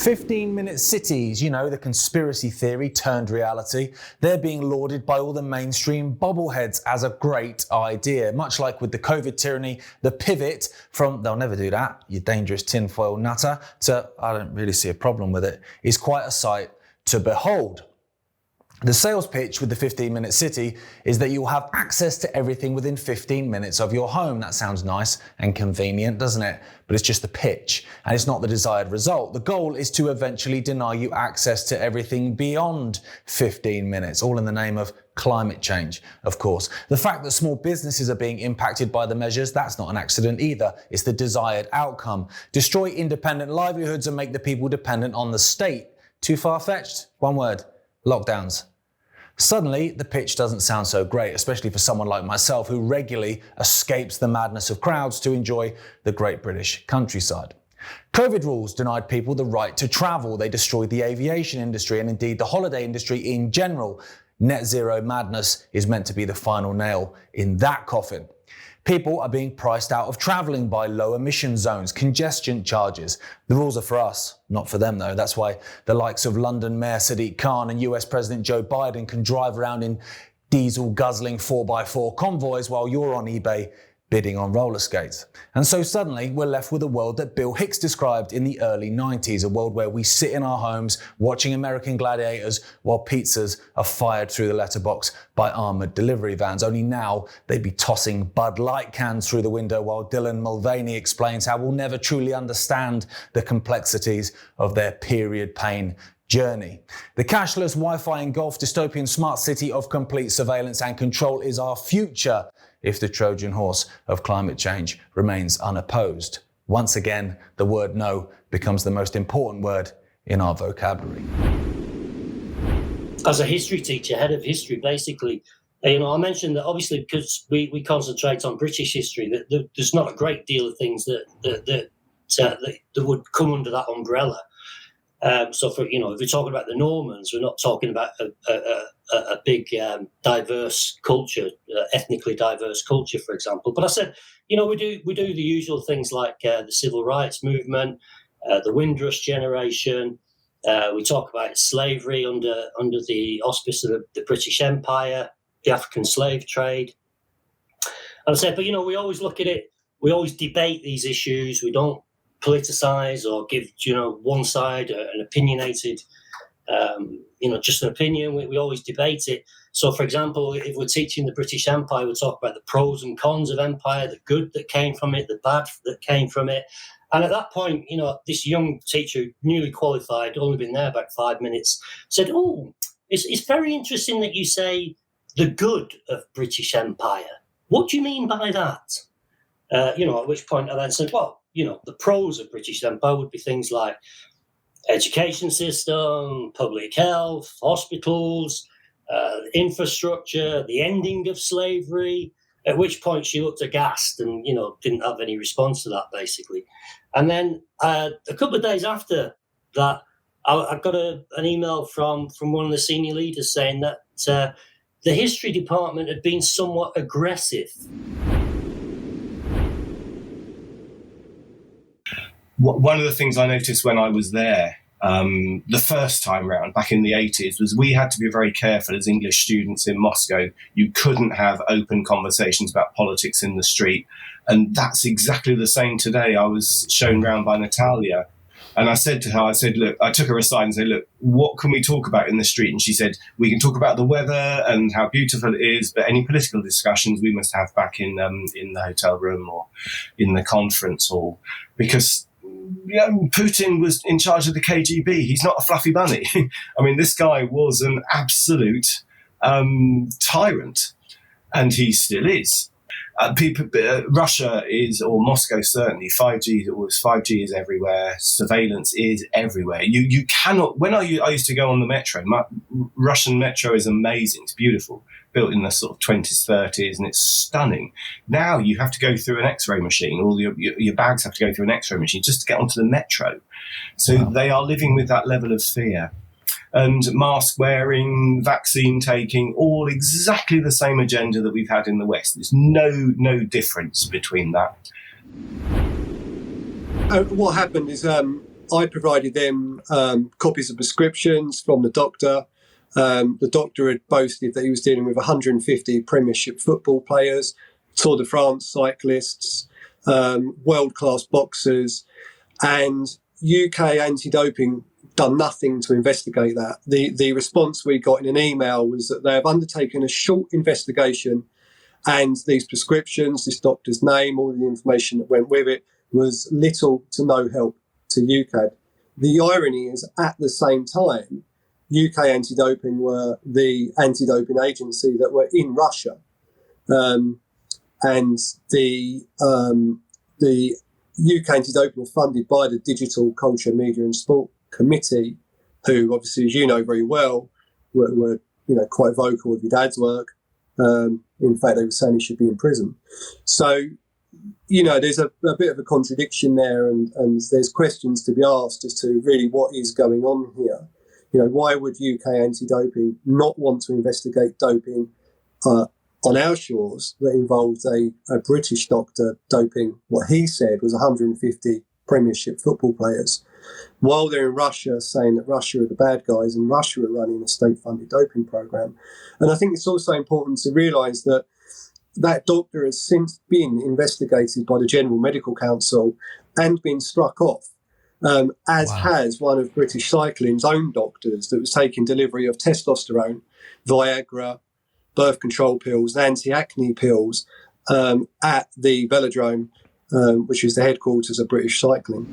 15-minute cities, the conspiracy theory turned reality. They're being lauded by all the mainstream bobbleheads as a great idea. Much like with the COVID tyranny, the pivot from "they'll never do that, you dangerous tinfoil nutter" to "I don't really see a problem with it" is quite a sight to behold. The sales pitch with the 15-minute city is that you'll have access to everything within 15 minutes of your home. That sounds nice and convenient, doesn't it? But it's just the pitch, and it's not the desired result. The goal is to eventually deny you access to everything beyond 15 minutes, all in the name of climate change, of course. The fact that small businesses are being impacted by the measures, that's not an accident either. It's the desired outcome. Destroy independent livelihoods and make the people dependent on the state. Too far-fetched? One word: lockdowns. Suddenly, the pitch doesn't sound so great, especially for someone like myself who regularly escapes the madness of crowds to enjoy the great British countryside. COVID rules denied people the right to travel. They destroyed the aviation industry and indeed the holiday industry in general. Net zero madness is meant to be the final nail in that coffin. People are being priced out of travelling by low emission zones, congestion charges. The rules are for us, not for them though. That's why the likes of London Mayor Sadiq Khan and US President Joe Biden can drive around in diesel guzzling 4x4 convoys while you're on eBay bidding on roller skates. And so suddenly we're left with a world that Bill Hicks described in the early 90s, a world where we sit in our homes watching American Gladiators while pizzas are fired through the letterbox by armoured delivery vans. Only now they'd be tossing Bud Light cans through the window while Dylan Mulvaney explains how we'll never truly understand the complexities of their period pain journey. The cashless, Wi-Fi engulfed dystopian smart city of complete surveillance and control is our future if the Trojan horse of climate change remains unopposed. Once again, the word no becomes the most important word in our vocabulary. As a history teacher, head of history, basically, I mentioned that obviously because we concentrate on British history, that there's not a great deal of things that would come under that umbrella. So for if we're talking about the Normans, we're not talking about a big diverse culture, ethnically diverse culture, for example. But I said, we do the usual things like the civil rights movement, the Windrush generation. We talk about slavery under the auspice of the British Empire, the African slave trade. And I said, but we always look at it. We always debate these issues. We don't politicize or give one side an opinionated just an opinion. We always debate it. So for example, if we're teaching the British Empire, we talk about the pros and cons of empire, the good that came from it, the bad that came from it. And at that point, this young teacher, newly qualified, only been there about 5 minutes, said, it's very interesting that you say the good of British Empire. What do you mean by that? At which point I then said, the pros of British Empire would be things like education system, public health, hospitals, infrastructure, the ending of slavery, at which point she looked aghast and, didn't have any response to that, basically. And then a couple of days after that, I got an email from one of the senior leaders saying that the history department had been somewhat aggressive. One of the things I noticed when I was there the first time round, back in the 80s, was we had to be very careful as English students in Moscow. You couldn't have open conversations about politics in the street. And that's exactly the same today. I was shown round by Natalia. And I said to her, look, I took her aside and said, look, what can we talk about in the street? And she said, we can talk about the weather and how beautiful it is, but any political discussions we must have back in the hotel room or in the conference hall. Because Putin was in charge of the KGB. He's not a fluffy bunny. I mean, this guy was an absolute tyrant, and he still is. Russia is, or Moscow certainly, 5G is everywhere. Surveillance is everywhere. You cannot. When I used to go on the metro, Russian metro is amazing. It's beautiful, built in the sort of 20s, 30s, and it's stunning. Now you have to go through an X-ray machine. All your bags have to go through an X-ray machine just to get onto the metro. So wow. They are living with that level of fear. And mask wearing, vaccine taking, all exactly the same agenda that we've had in the West. There's no difference between that. What happened is I provided them copies of prescriptions from the doctor. The doctor had boasted that he was dealing with 150 Premiership football players, Tour de France cyclists, world-class boxers, and UK anti-doping done nothing to investigate that. The response we got in an email was that they have undertaken a short investigation, and these prescriptions, this doctor's name, all the information that went with it, was little to no help to UKAD. The irony is, at the same time, UK Anti-Doping were the anti-doping agency that were in Russia. And the UK Anti-Doping are funded by the Digital Culture, Media and Sport Committee, who obviously, as you know very well, were quite vocal with your dad's work. In fact, they were saying he should be in prison. So, there's a bit of a contradiction there, and there's questions to be asked as to really what is going on here. Why would UK Anti-Doping not want to investigate doping on our shores that involved a British doctor doping what he said was 150 Premiership football players, while they're in Russia saying that Russia are the bad guys and Russia are running a state-funded doping program? And I think it's also important to realise that that doctor has since been investigated by the General Medical Council and been struck off, as has one of British Cycling's own doctors that was taking delivery of testosterone, Viagra, birth control pills, and anti-acne pills at the velodrome, which is the headquarters of British Cycling.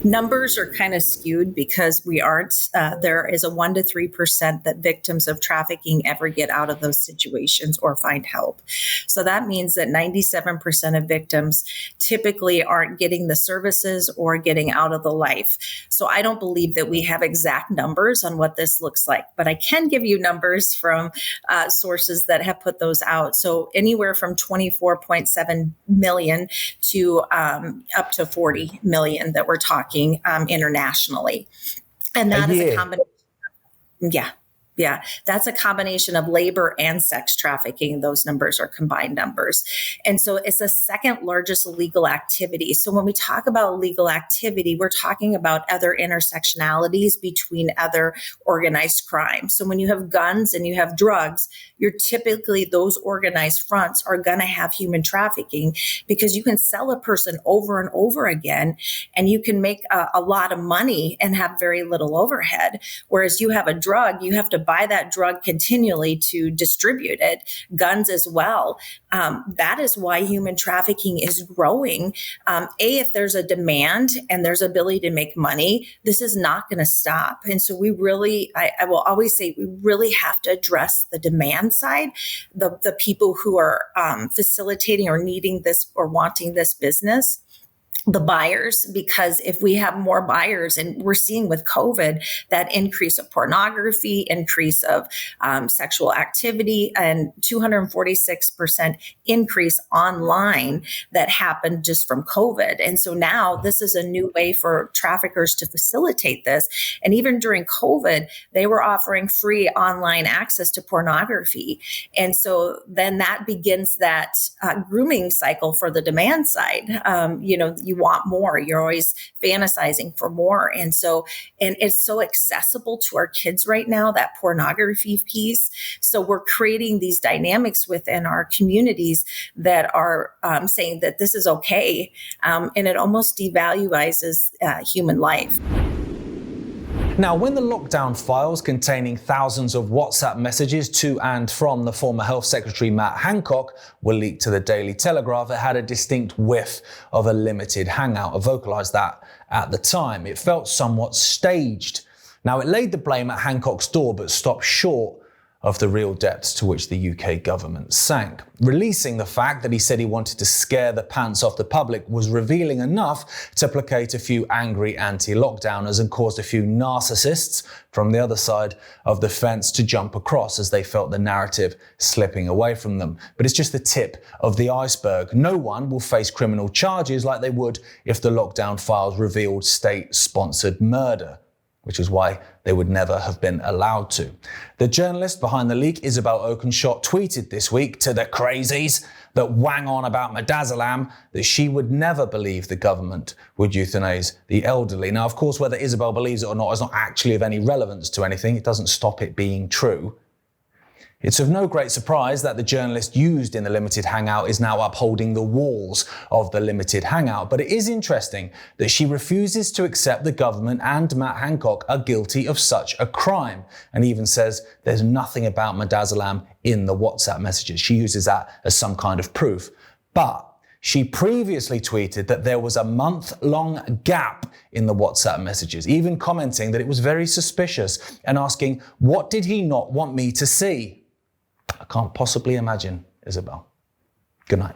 Numbers are kind of skewed because we aren't, there is a 1% to 3% that victims of trafficking ever get out of those situations or find help. So that means that 97% of victims typically aren't getting the services or getting out of the life. So I don't believe that we have exact numbers on what this looks like, but I can give you numbers from sources that have put those out. So anywhere from 24.7 million to up to 40 million that we're talking internationally. And that is a combination. Yeah, that's a combination of labor and sex trafficking. Those numbers are combined numbers. And so it's the second largest illegal activity. So when we talk about legal activity, we're talking about other intersectionalities between other organized crime. So when you have guns and you have drugs, you're typically, those organized fronts are going to have human trafficking, because you can sell a person over and over again and you can make a lot of money and have very little overhead. Whereas you have a drug, you have to buy that drug continually to distribute it, guns as well. That is why human trafficking is growing. If there's a demand and there's ability to make money, this is not going to stop. And so we really, I will always say, we really have to address the demand side, the people who are facilitating or needing this or wanting this business. The buyers, because if we have more buyers, and we're seeing with COVID that increase of pornography, increase of sexual activity, and 246% increase online that happened just from COVID. And so now this is a new way for traffickers to facilitate this. And even during COVID, they were offering free online access to pornography. And so then that begins that grooming cycle for the demand side. You want more. You're always fantasizing for more. And it's so accessible to our kids right now, that pornography piece. So we're creating these dynamics within our communities that are saying that this is okay. And it almost devaluizes human life. Now, when the lockdown files containing thousands of WhatsApp messages to and from the former Health Secretary Matt Hancock were leaked to the Daily Telegraph, it had a distinct whiff of a limited hangout. I vocalised that at the time. It felt somewhat staged. Now, it laid the blame at Hancock's door, but stopped short of the real depths to which the UK government sank. Releasing the fact that he said he wanted to scare the pants off the public was revealing enough to placate a few angry anti-lockdowners and caused a few narcissists from the other side of the fence to jump across as they felt the narrative slipping away from them. But it's just the tip of the iceberg. No one will face criminal charges like they would if the lockdown files revealed state-sponsored murder. which is why they would never have been allowed to. The journalist behind the leak, Isabel Oakeshott, tweeted this week to the crazies that wang on about midazolam that she would never believe the government would euthanize the elderly. Now, of course, whether Isabel believes it or not is not actually of any relevance to anything. It doesn't stop it being true. It's of no great surprise that the journalist used in the Limited Hangout is now upholding the walls of the Limited Hangout, but it is interesting that she refuses to accept the government and Matt Hancock are guilty of such a crime, and even says there's nothing about midazolam in the WhatsApp messages. She uses that as some kind of proof. But she previously tweeted that there was a month-long gap in the WhatsApp messages, even commenting that it was very suspicious and asking, what did he not want me to see? I can't possibly imagine, Isabel. Good night.